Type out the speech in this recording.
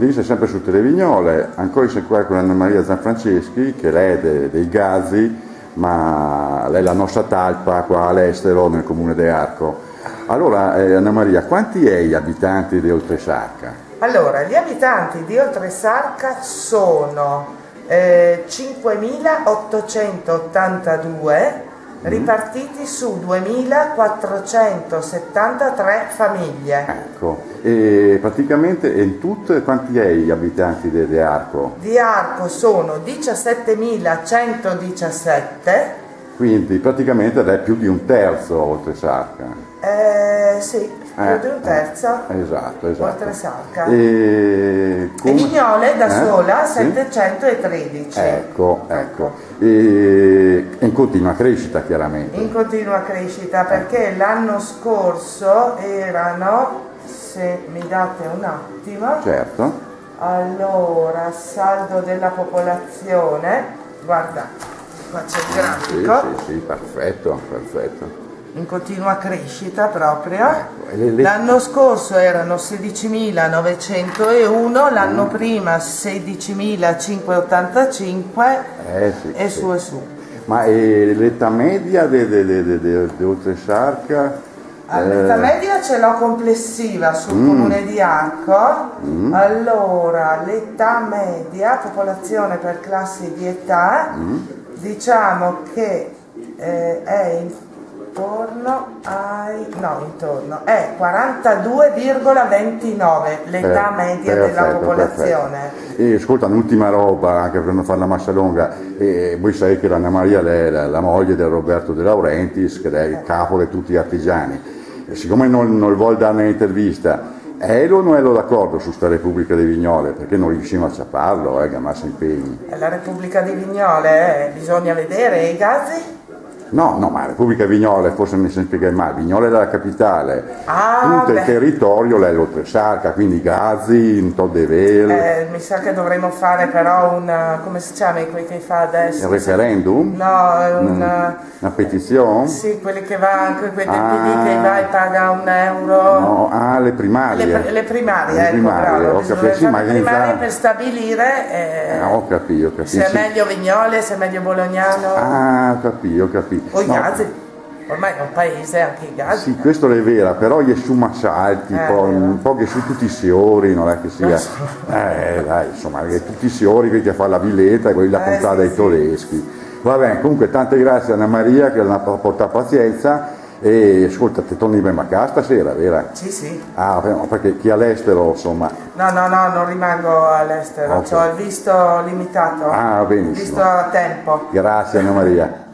dice sempre su Televignole, ancora c'è qua con Anna Maria Zanfranceschi, che lei è dei Gazi, ma lei è la nostra talpa qua all'estero nel comune di Arco. Allora, Anna Maria, quanti è gli abitanti di Oltresarca? Allora, gli abitanti di Oltresarca sono 5.882 ripartiti su 2.473 famiglie. Ecco, e praticamente in tutto quanti è gli abitanti di Arco? Di Arco sono 17.117. Quindi praticamente è più di un terzo Oltresarca. Sì, più di un terzo. Esatto. Oltresarca. E Vignole da sola Sì? 713. Ecco. E in continua crescita chiaramente. In continua crescita, perché l'anno scorso erano, se mi date un attimo, Certo. allora, saldo della popolazione, guarda, qua c'è il grafico, Sì, perfetto. in continua crescita proprio. Le- L'anno scorso erano 16.901, l'anno prima 16.585 e su e su. Ma l'età media di Oltresarca? L'età media ce l'ho complessiva sul comune di Arco. Allora, l'età media, popolazione per classi di età, diciamo che è è 42,29 l'età media della popolazione. E ascolta, un'ultima roba, anche per non fare la massa lunga, voi sapete che l'Anna Maria è la moglie del Roberto De Laurentiis, che è il capo di tutti gli artigiani. E siccome non vuole dare un'intervista, Elo o non è d'accordo su sta Repubblica di Vignole? Perché non riusciamo a ciaparlo, che massa impegni. La Repubblica di Vignole, bisogna vedere i Gazi. No, ma Repubblica Vignole, forse mi si spiega male, Vignole è la capitale, tutto il territorio è l'Oltresarca, quindi Gazi, Toddevel. Mi sa che dovremmo fare però come si chiama quei che fa adesso? Il referendum? No, una petizione? Sì, quelli che va anche quei PD che va e paga €1. No, le primarie. Le primarie, ecco, primarie, bravo. ho capito, sì, ma le primarie per stabilire ho capito. se è meglio Vignole, se è meglio Bolognano. Ho capito. O i Gazi, ormai è un paese anche i Gazi. Sì, questo è vero, però gli su massalti, un po' che su tutti i siori, non è che sia. Dai, insomma, che tutti i siori che fa la villetta e quelli da comprare dai tedeschi. Va bene, comunque tante grazie a Anna Maria che ha portato pazienza e ascolta, te torni ben a casa stasera, vero? Sì. Perché chi è all'estero, insomma. No, non rimango all'estero, Okay. ho il visto limitato. Benissimo. Visto a tempo. Grazie Anna Maria.